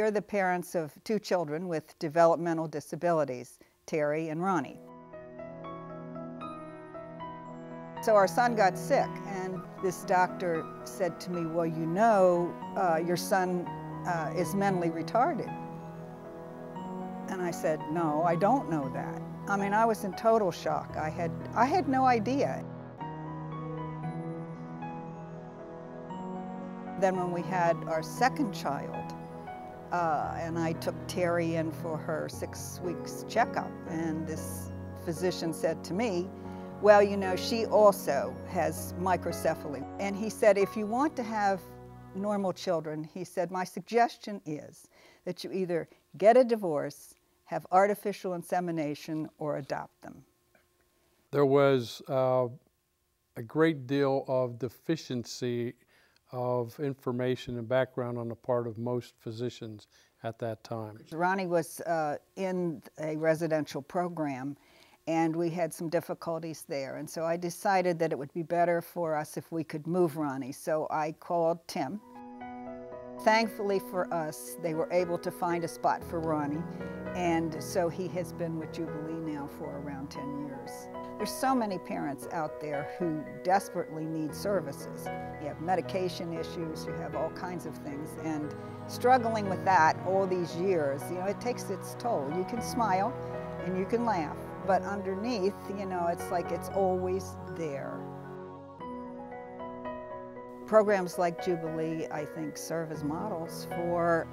are the parents of 2 children with developmental disabilities, Terry and Ronnie. So our son got sick, and this doctor said to me, well, you know, your son is mentally retarded. And I said, no, I don't know that. I mean, I was in total shock. I had no idea. Then when we had our second child, and I took Terry in for her 6 weeks checkup, and this physician said to me, well, you know, she also has microcephaly. And he said, if you want to have normal children, he said, my suggestion is that you either get a divorce, have artificial insemination, or adopt them. There was a great deal of deficiency of information and background on the part of most physicians at that time. Ronnie was in a residential program, and we had some difficulties there. And so I decided that it would be better for us if we could move Ronnie. So I called Tim. Thankfully for us, they were able to find a spot for Ronnie. And so he has been with Jubilee now for around 10 years. There's so many parents out there who desperately need services. You have medication issues, you have all kinds of things, and struggling with that all these years, you know, it takes its toll. You can smile and you can laugh, but underneath, you know, it's like it's always there. Programs like Jubilee, I think, serve as models for,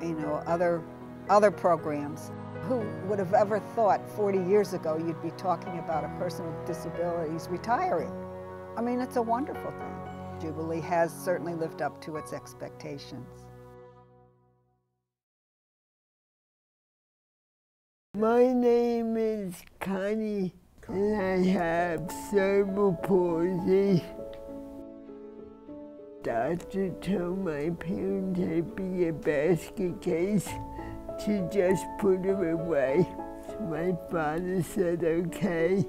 you know, other programs. Who would have ever thought 40 years ago you'd be talking about a person with disabilities retiring? I mean, it's a wonderful thing. Jubilee has certainly lived up to its expectations. My name is Connie, and I have cerebral palsy. Doctor told my parents I'd be a basket case to just put her away. So my father said, okay.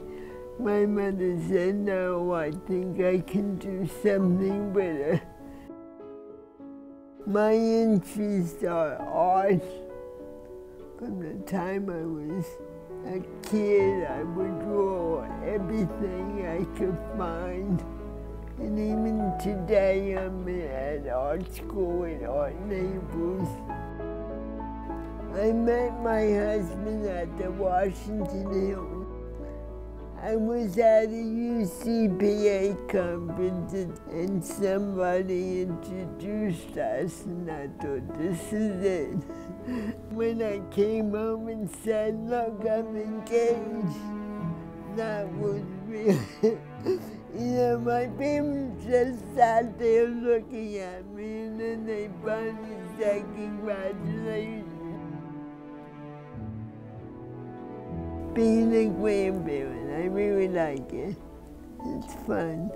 My mother said, no, I think I can do something with her. My interests are art. From the time I was a kid, I would draw everything I could find. And even today, I'm at art school at Art Naples. I met my husband at the Washington Hilton. I was at a UCPA conference and somebody introduced us, and I thought, this is it. When I came home and said, look, I'm engaged, that was real. You know, my parents just sat there looking at me, and then they finally said, congratulations. Being a grandparent, I really like it. It's fun.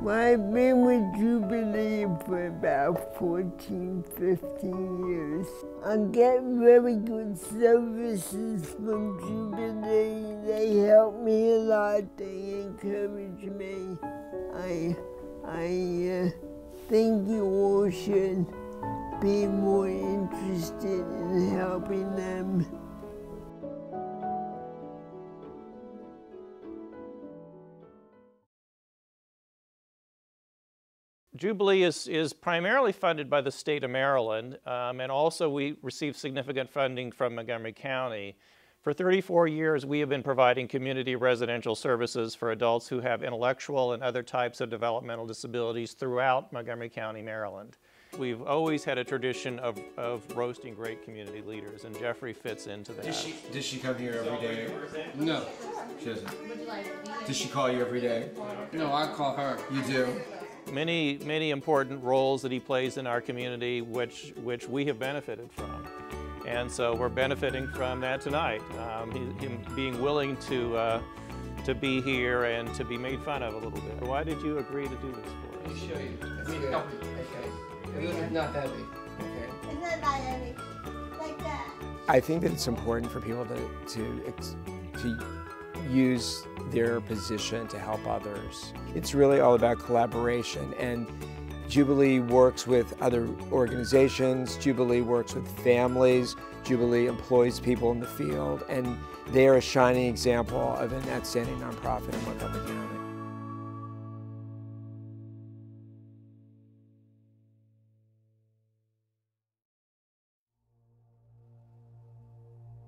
Well, I've been with Jubilee for about 14, 15 years. I get very good services from Jubilee. They help me a lot. They encourage me. I think you all should be more interested in helping them. Jubilee is primarily funded by the state of Maryland, and also we receive significant funding from Montgomery County. For 34 years, we have been providing community residential services for adults who have intellectual and other types of developmental disabilities throughout Montgomery County, Maryland. We've always had a tradition of roasting great community leaders, and Jeffrey fits into that. Does she come here every day? No. She doesn't. Does she call you every day? No, I call her. You do? Many important roles that he plays in our community, which we have benefited from. And so we're benefiting from that tonight. Him being willing to be here and to be made fun of a little bit. Why did you agree to do this for us? Let me show you. Let me help you. Okay. It's not heavy. Okay. It's not that heavy. Like that. I think that it's important for people to use their position to help others. It's really all about collaboration, and Jubilee works with other organizations, Jubilee works with families, Jubilee employs people in the field, and they are a shining example of an outstanding nonprofit in Montgomery County.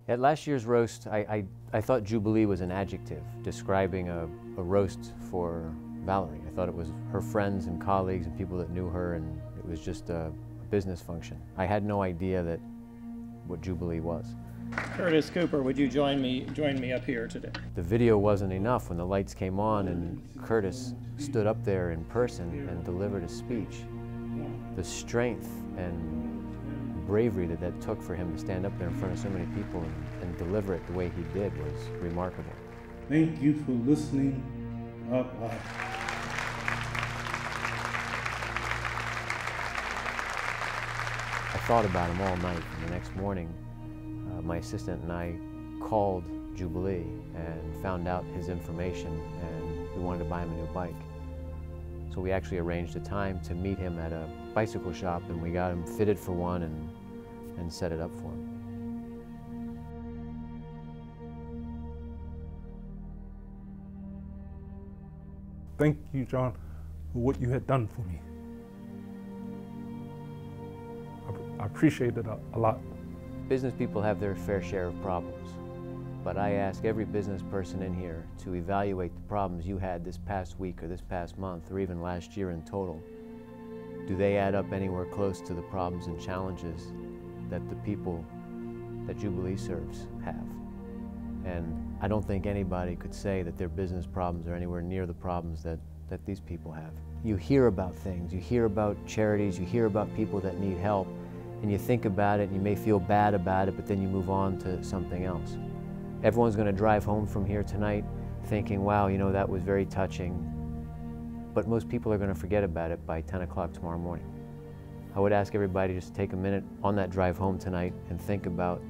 At last year's roast, I thought Jubilee was an adjective describing a roast for Valerie. I thought it was her friends and colleagues and people that knew her, and it was just a business function. I had no idea that what Jubilee was. Curtis Cooper, would you join me up here today? The video wasn't enough when the lights came on and Curtis stood up there in person and delivered a speech. The strength and bravery that took for him to stand up there in front of so many people and deliver it the way he did was remarkable. Thank you for listening. I thought about him all night, and the next morning my assistant and I called Jubilee and found out his information, and we wanted to buy him a new bike. So we actually arranged a time to meet him at a bicycle shop, and we got him fitted for one and set it up for him. Thank you, John, for what you had done for me. I appreciate it a lot. Business people have their fair share of problems, but I ask every business person in here to evaluate the problems you had this past week or this past month or even last year in total. Do they add up anywhere close to the problems and challenges that the people that Jubilee serves have? And I don't think anybody could say that their business problems are anywhere near the problems that these people have. You hear about things, you hear about charities, you hear about people that need help, and you think about it and you may feel bad about it, but then you move on to something else. Everyone's going to drive home from here tonight thinking, wow, you know, that was very touching, but most people are going to forget about it by 10 o'clock tomorrow morning. I would ask everybody just to take a minute on that drive home tonight and think about,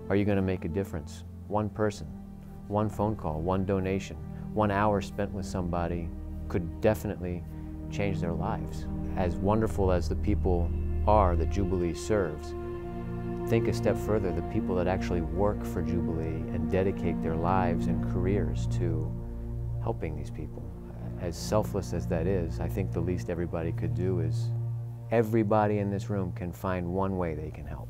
are you going to make a difference? One person, one phone call, one donation, 1 hour spent with somebody could definitely change their lives. As wonderful as the people are that Jubilee serves, think a step further, the people that actually work for Jubilee and dedicate their lives and careers to helping these people. As selfless as that is, I think the least everybody could do is everybody in this room can find one way they can help.